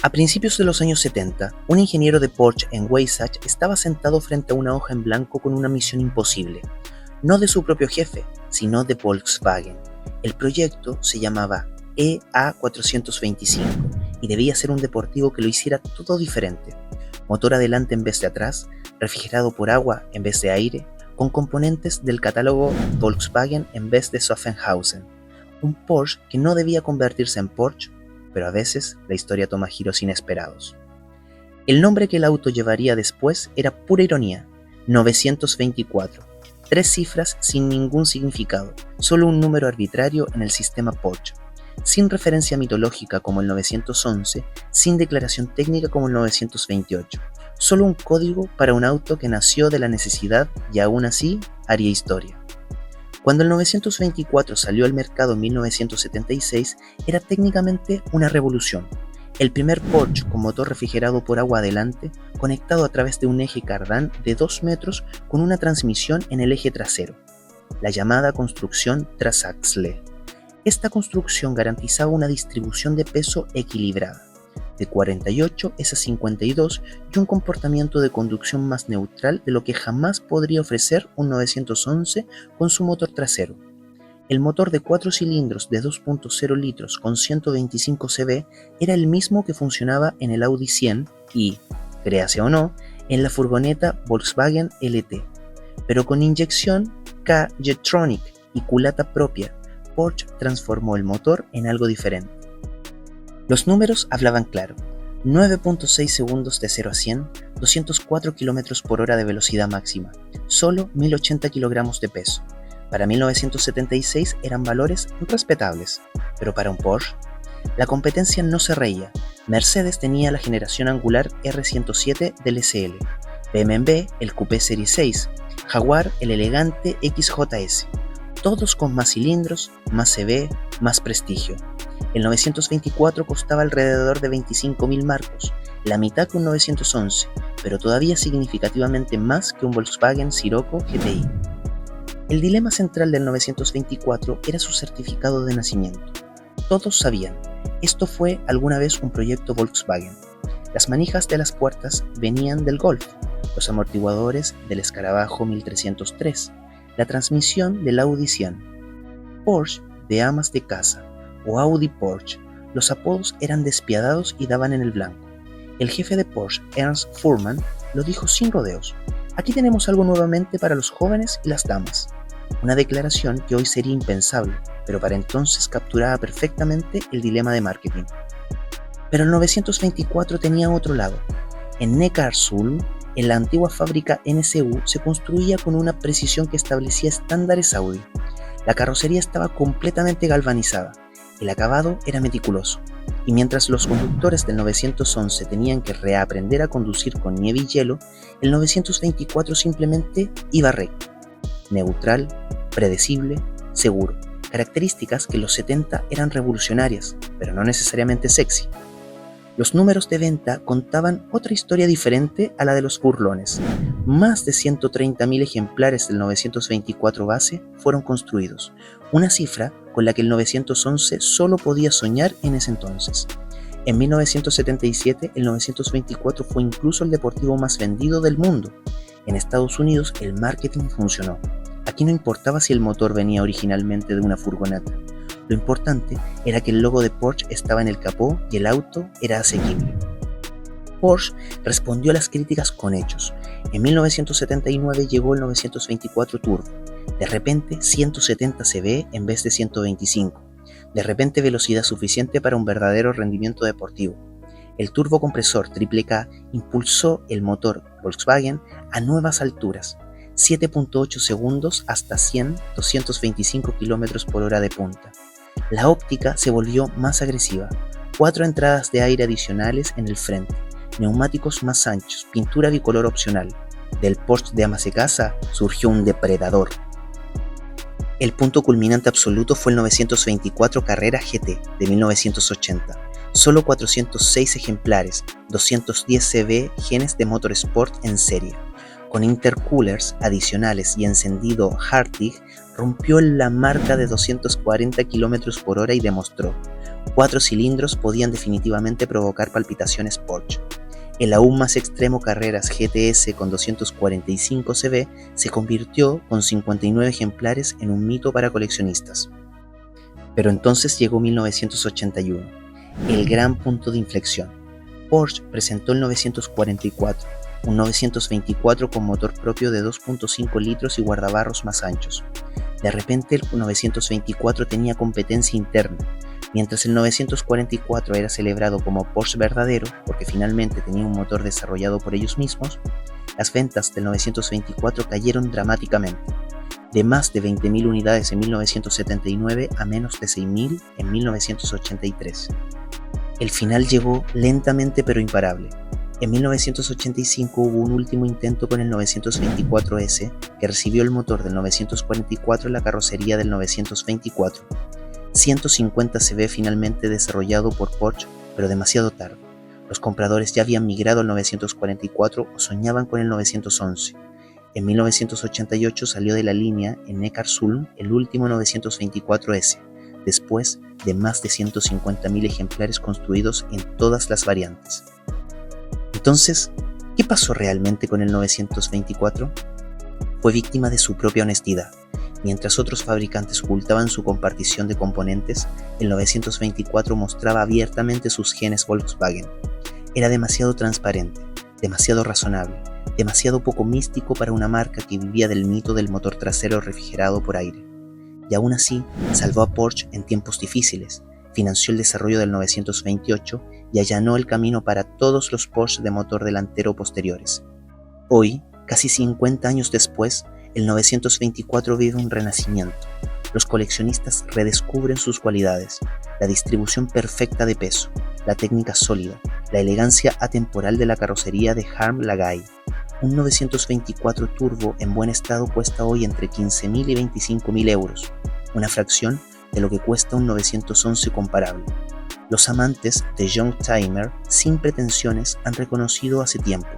A principios de los años 70, un ingeniero de Porsche en Weissach estaba sentado frente a una hoja en blanco con una misión imposible, no de su propio jefe, sino de Volkswagen. El proyecto se llamaba EA425 y debía ser un deportivo que lo hiciera todo diferente. Motor adelante en vez de atrás, refrigerado por agua en vez de aire, con componentes del catálogo Volkswagen en vez de Zuffenhausen. Un Porsche que no debía convertirse en Porsche, pero a veces la historia toma giros inesperados. El nombre que el auto llevaría después era pura ironía, 924, 3 cifras sin ningún significado, solo un número arbitrario en el sistema Porsche, sin referencia mitológica como el 911, sin declaración técnica como el 928, solo un código para un auto que nació de la necesidad y aún así haría historia. Cuando el 924 salió al mercado en 1976, era técnicamente una revolución. El primer Porsche con motor refrigerado por agua adelante, conectado a través de un eje cardán de 2 metros con una transmisión en el eje trasero, la llamada construcción Transaxle. Esta construcción garantizaba una distribución de peso equilibrada, de 48 es a 52 y un comportamiento de conducción más neutral de lo que jamás podría ofrecer un 911 con su motor trasero. El motor de 4 cilindros de 2.0 litros con 125 cb era el mismo que funcionaba en el Audi 100 y, créase o no, en la furgoneta Volkswagen LT, pero con inyección K-Jetronic y culata propia. Porsche transformó el motor en algo diferente. Los números hablaban claro: 9.6 segundos de 0 a 100, 204 km por hora de velocidad máxima, solo 1080 kilogramos de peso. Para 1976 eran valores respetables, pero para un Porsche, la competencia no se reía. Mercedes tenía la generación angular R107 del SL, BMW el Coupé Serie 6, Jaguar el elegante XJS, todos con más cilindros, más CB, más prestigio. El 924 costaba alrededor de 25.000 marcos, la mitad que un 911, pero todavía significativamente más que un Volkswagen Scirocco GTI. El dilema central del 924 era su certificado de nacimiento. Todos sabían, esto fue alguna vez un proyecto Volkswagen. Las manijas de las puertas venían del Golf, los amortiguadores del Escarabajo 1303, la transmisión del Audi 100. Porsche de amas de casa o Audi Porsche, los apodos eran despiadados y daban en el blanco. El jefe de Porsche, Ernst Fuhrmann, lo dijo sin rodeos: aquí tenemos algo nuevamente para los jóvenes y las damas. Una declaración que hoy sería impensable, pero para entonces capturaba perfectamente el dilema de marketing. Pero el 924 tenía otro lado. En Neckarsulm, en la antigua fábrica NSU, se construía con una precisión que establecía estándares Audi. La carrocería estaba completamente galvanizada, el acabado era meticuloso, y mientras los conductores del 911 tenían que reaprender a conducir con nieve y hielo, el 924 simplemente iba recto, neutral, predecible, seguro, características que en los 70 eran revolucionarias, pero no necesariamente sexy. Los números de venta contaban otra historia diferente a la de los burlones. Más de 130.000 ejemplares del 924 base fueron construidos, una cifra con la que el 911 solo podía soñar en ese entonces. En 1977, el 924 fue incluso el deportivo más vendido del mundo. En Estados Unidos, el marketing funcionó. Aquí no importaba si el motor venía originalmente de una furgoneta. Lo importante era que el logo de Porsche estaba en el capó y el auto era asequible. Porsche respondió a las críticas con hechos. En 1979 llegó el 924 Turbo. De repente 170 cb en vez de 125. De repente velocidad suficiente para un verdadero rendimiento deportivo. El turbocompresor Triple K impulsó el motor Volkswagen a nuevas alturas. 7.8 segundos hasta 100, 225 km por hora de punta. La óptica se volvió más agresiva. 4 entradas de aire adicionales en el frente, neumáticos más anchos, pintura bicolor opcional. Del Porsche de amas de casa surgió un depredador. El punto culminante absoluto fue el 924 Carrera GT de 1980. Solo 406 ejemplares, 210 cb genes de Motorsport en serie. Con intercoolers adicionales y encendido Hartig, rompió la marca de 240 km por hora y demostró 4 cilindros podían definitivamente provocar palpitaciones Porsche. El aún más extremo Carreras GTS con 245 cv se convirtió con 59 ejemplares en un mito para coleccionistas. Pero entonces llegó 1981, el gran punto de inflexión. Porsche presentó el 944, un 924 con motor propio de 2.5 litros y guardabarros más anchos. De repente el 924 tenía competencia interna. Mientras el 944 era celebrado como Porsche verdadero, porque finalmente tenía un motor desarrollado por ellos mismos, las ventas del 924 cayeron dramáticamente, de más de 20.000 unidades en 1979 a menos de 6.000 en 1983. El final llegó lentamente pero imparable. En 1985 hubo un último intento con el 924S, que recibió el motor del 944 en la carrocería del 924. 150 cv finalmente desarrollado por Porsche, pero demasiado tarde. Los compradores ya habían migrado al 944 o soñaban con el 911. En 1988 salió de la línea en Neckarsulm el último 924S, después de más de 150.000 ejemplares construidos en todas las variantes. Entonces, ¿qué pasó realmente con el 924? Fue víctima de su propia honestidad. Mientras otros fabricantes ocultaban su compartición de componentes, el 924 mostraba abiertamente sus genes Volkswagen. Era demasiado transparente, demasiado razonable, demasiado poco místico para una marca que vivía del mito del motor trasero refrigerado por aire. Y aún así, salvó a Porsche en tiempos difíciles, financió el desarrollo del 928 y allanó el camino para todos los Porsche de motor delantero posteriores. Hoy, casi 50 años después, el 924 vive un renacimiento. Los coleccionistas redescubren sus cualidades, la distribución perfecta de peso, la técnica sólida, la elegancia atemporal de la carrocería de Harm Lagaay. Un 924 Turbo en buen estado cuesta hoy entre 15.000 y 25.000 euros, una fracción de lo que cuesta un 911 comparable. Los amantes de Youngtimer sin pretensiones han reconocido hace tiempo: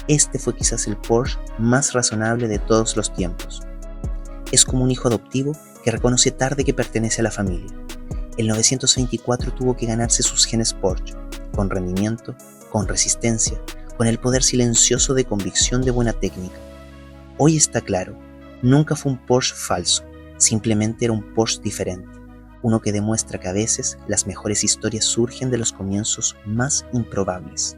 este fue quizás el Porsche más razonable de todos los tiempos. Es como un hijo adoptivo que reconoce tarde que pertenece a la familia. El 924 tuvo que ganarse sus genes Porsche, con rendimiento, con resistencia, con el poder silencioso de convicción de buena técnica. Hoy está claro, nunca fue un Porsche falso, simplemente era un Porsche diferente, uno que demuestra que a veces las mejores historias surgen de los comienzos más improbables.